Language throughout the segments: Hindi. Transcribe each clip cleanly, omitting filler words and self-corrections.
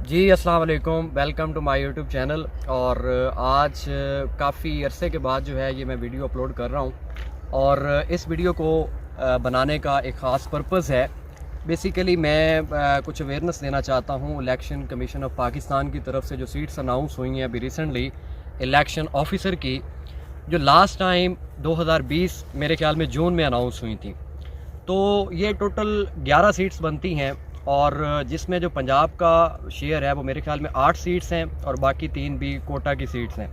जी अस्सलाम वालेकुम, welcome to my YouTube channel. और आज काफ़ी अरसे के बाद जो है ये मैं वीडियो अपलोड कर रहा हूँ। और इस वीडियो को बनाने का एक ख़ास पर्पज़ है। बेसिकली मैं कुछ अवेयरनेस देना चाहता हूँ इलेक्शन कमीशन ऑफ पाकिस्तान की तरफ से जो सीट्स अनाउंस हुई हैं अभी रिसेंटली इलेक्शन ऑफिसर की, जो लास्ट टाइम 2020 मेरे ख्याल में जून में अनाउंस हुई थी। तो ये टोटल 11 सीट्स बनती हैं और जिसमें जो पंजाब का शेयर है वो मेरे ख्याल में 8 सीट्स हैं और बाकी 3 भी कोटा की सीट्स हैं।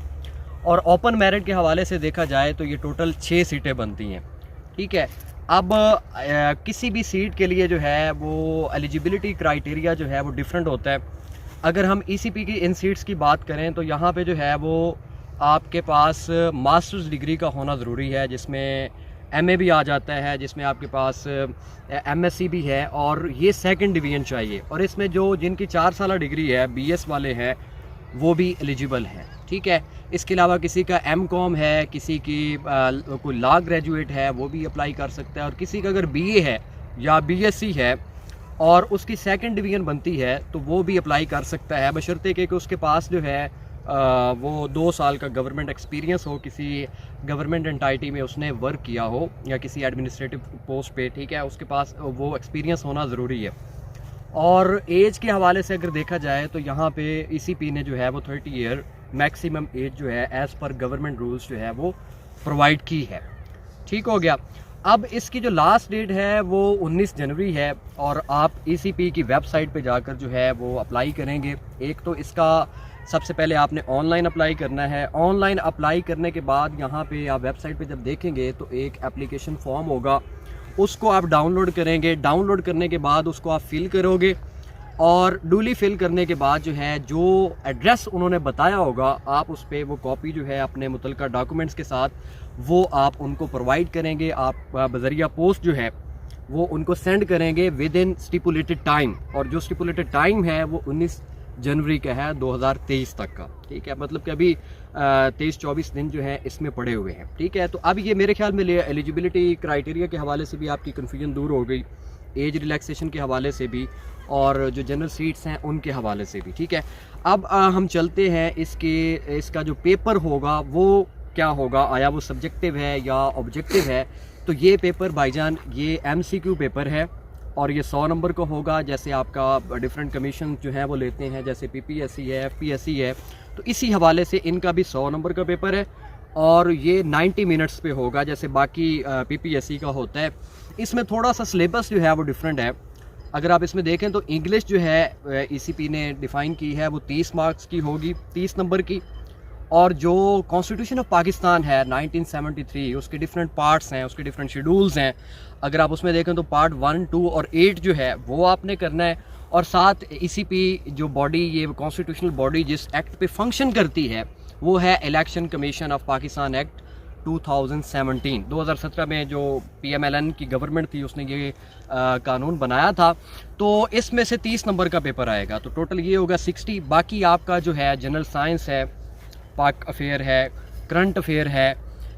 और ओपन मेरिट के हवाले से देखा जाए तो ये टोटल 6 सीटें बनती हैं। ठीक है। अब किसी भी सीट के लिए जो है वो एलिजिबिलिटी क्राइटेरिया जो है वो डिफरेंट होता है। अगर हम ईसीपी की इन सीट्स की बात करें तो यहाँ पे जो है वो आपके पास मास्टर्स डिग्री का होना ज़रूरी है, जिसमें एमए भी आ जाता है, जिसमें आपके पास एमएससी भी है, और ये सेकंड डिवीज़न चाहिए। और इसमें जो जिनकी 4 साल डिग्री है बीएस वाले हैं वो भी एलिजिबल हैं। ठीक है। इसके अलावा किसी का एमकॉम है, किसी की कोई लॉ ग्रेजुएट है वो भी अप्लाई कर सकता है, और किसी का अगर बीए है या बीएससी है और उसकी सेकंड डिवीज़न बनती है तो वो भी अप्लाई कर सकता है, बशर्ते कि उसके पास जो है वो 2 साल का गवर्नमेंट एक्सपीरियंस हो, किसी गवर्नमेंट एंटाइटी में उसने वर्क किया हो या किसी एडमिनिस्ट्रेटिव पोस्ट पे। ठीक है, उसके पास वो एक्सपीरियंस होना ज़रूरी है। और एज के हवाले से अगर देखा जाए तो यहाँ पे ईसीपी ने जो है वो 30 ईयर मैक्सिमम एज जो है एज़ पर गवर्नमेंट रूल्स जो है वो प्रोवाइड की है। ठीक हो गया। अब इसकी जो लास्ट डेट है वो 19 जनवरी है और आप ईसीपी की वेबसाइट पे जाकर जो है वो अप्लाई करेंगे। एक तो इसका सबसे पहले आपने ऑनलाइन अप्लाई करना है। ऑनलाइन अप्लाई करने के बाद यहाँ पे आप वेबसाइट पे जब देखेंगे तो एक एप्लीकेशन फॉर्म होगा, उसको आप डाउनलोड करेंगे। डाउनलोड करने के बाद उसको आप फिल करोगे और डूली फिल करने के बाद जो है जो एड्रेस उन्होंने बताया होगा आप उस पर वो कॉपी जो है अपने मुतलका डॉक्यूमेंट्स के साथ वो आप उनको प्रोवाइड करेंगे। आप बजरिया पोस्ट जो है वो उनको सेंड करेंगे विद इन स्टिपुलेटेड टाइम, और जो स्टिपुलेटेड टाइम है वो 19 जनवरी का है 2023 तक का। ठीक है, मतलब कि अभी 23-24 दिन जो है इसमें पड़े हुए हैं। ठीक है, तो अब ये मेरे ख्याल में एलिजिबिलिटी क्राइटेरिया के हवाले से भी आपकी कन्फ्यूजन दूर हो गई, एज रिलैक्सेशन के हवाले से भी, और जो जनरल सीट्स हैं उनके हवाले से भी। ठीक है, अब हम चलते हैं इसका जो पेपर होगा वो क्या होगा, आया वो सब्जेक्टिव है या ऑब्जेक्टिव है। तो ये पेपर भाईजान ये एमसीक्यू पेपर है और ये 100 नंबर का होगा। जैसे आपका डिफरेंट कमीशन जो है वो लेते हैं, जैसे पीपीएससी है, एफपीएससी है, तो इसी हवाले से इनका भी 100 नंबर का पेपर है और ये 90 मिनट्स पे होगा जैसे बाकी पीपीएससी का होता है। इसमें थोड़ा सा सिलेबस जो है वो डिफरेंट है। अगर आप इसमें देखें तो इंग्लिश जो है ईसीपी ने डिफ़ाइन की है वो 30 मार्क्स की होगी, 30 नंबर की। और जो कॉन्स्टिट्यूशन ऑफ पाकिस्तान है 1973, उसके डिफरेंट पार्ट्स हैं, उसके डिफरेंट शेड्यूल्स हैं। अगर आप उसमें देखें तो पार्ट 1, 2 और 8 जो है वो आपने करना है। और साथ ईसीपी जो बॉडी, ये कॉन्स्टिट्यूशनल बॉडी जिस एक्ट पे फंक्शन करती है वो है election commission of Pakistan act 2017 में जो पीएमएलएन की गवर्नमेंट थी उसने ये कानून बनाया था। तो इसमें से 30 नंबर का पेपर आएगा, तो टोटल ये होगा 60। बाकी आपका जो है जनरल साइंस है, पाक अफेयर है, करंट अफेयर है,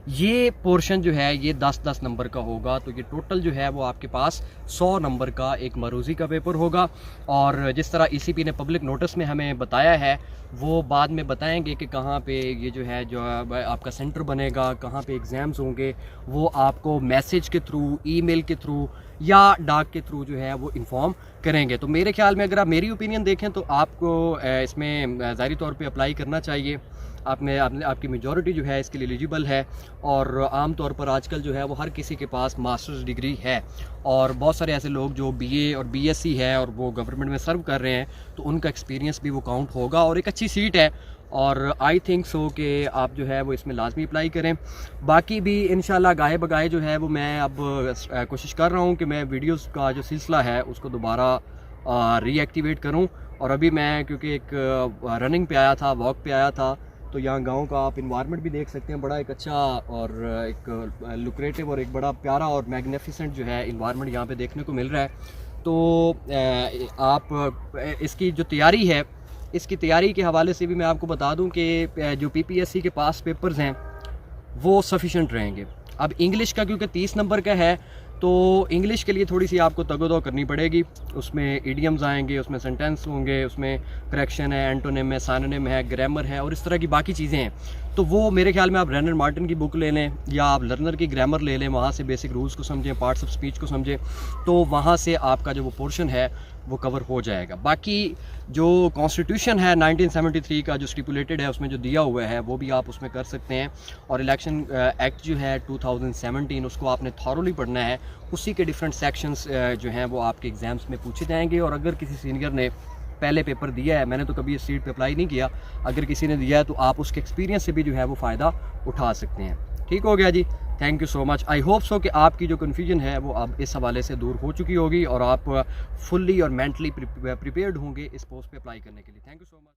ये पोर्शन जो है ये 10-10 नंबर का होगा। तो ये टोटल जो है वो आपके पास 100 नंबर का एक मरूज़ी का पेपर होगा। और जिस तरह ईसीपी ने पब्लिक नोटिस में हमें बताया है वो बाद में बताएंगे कि कहाँ पे ये जो है जो आपका सेंटर बनेगा, कहाँ पे एग्ज़ाम्स होंगे, वो आपको मैसेज के थ्रू, ईमेल के थ्रू या डाक के थ्रू जो है वो इन्फॉर्म करेंगे। तो मेरे ख्याल में अगर आप मेरी ओपिनियन देखें तो आपको इसमें ज़ाहिरी तौर पे अप्लाई करना चाहिए। आपकी मेजॉरिटी जो है इसके लिए एलिजिबल है और आम तौर पर आजकल जो है वो हर किसी के पास मास्टर्स डिग्री है। और बहुत सारे ऐसे लोग जो बीए और बीएससी है और वो गवर्नमेंट में सर्व कर रहे हैं, तो उनका एक्सपीरियंस भी वो काउंट होगा और एक अच्छी सीट है। और आई थिंक सो कि आप जो है वो इसमें लाजमी अप्लाई करें। बाकी भी इंशाल्लाह गाहे बगाहे जो है वो मैं अब कोशिश कर रहा हूँ कि मैं वीडियोस का जो सिलसिला है उसको दोबारा रीएक्टिवेट करूँ। और अभी मैं क्योंकि एक रनिंग पे आया था, वॉक पे आया था, तो यहाँ गांव का आप इन्वायरमेंट भी देख सकते हैं, बड़ा एक अच्छा और एक लुक्रेटिव और एक बड़ा प्यारा और मैग्निफिसेंट जो है इन्वायरमेंट यहाँ पे देखने को मिल रहा है। तो आप इसकी जो तैयारी है, इसकी तैयारी के हवाले से भी मैं आपको बता दूं कि जो पीपीएससी के पास पेपर्स हैं वो सफिशेंट रहेंगे। अब इंग्लिश का क्योंकि 30 नंबर का है तो इंग्लिश के लिए थोड़ी सी आपको तगोदो करनी पड़ेगी, उसमें इडियम्स आएंगे, उसमें सेंटेंस होंगे, उसमें करेक्शन है, एंटोनिम है, सिनोनिम है, ग्रामर है और इस तरह की बाकी चीज़ें हैं। तो वो मेरे ख्याल में आप रेनर मार्टिन की बुक ले लें या आप लर्नर की ग्रामर ले लें, वहाँ से बेसिक रूल्स को समझें, पार्ट्स ऑफ स्पीच को समझें, तो वहाँ से आपका जो वो पोर्शन है वो कवर हो जाएगा। बाकी जो कॉन्स्टिट्यूशन है 1973 का जो स्टिपुलेटेड है, उसमें जो दिया हुआ है वो भी आप उसमें कर सकते हैं। और इलेक्शन एक्ट जो है 2017 उसको आपने थॉरोली पढ़ना है, उसी के डिफरेंट सेक्शंस जो हैं वो आपके एग्ज़ाम्स में पूछे जाएंगे। और अगर किसी सीनियर ने पहले पेपर दिया है, मैंने तो कभी इस सीट पे अप्लाई नहीं किया, अगर किसी ने दिया है तो आप उसके एक्सपीरियंस से भी जो है वो फ़ायदा उठा सकते हैं। ठीक हो गया जी, thank you so much. I hope so कि आपकी जो कन्फ्यूजन है वो अब इस हवाले से दूर हो चुकी होगी और आप फुल्ली और मेंटली प्रिपेयर्ड होंगे इस पोस्ट पे अप्लाई करने के लिए। Thank you so much.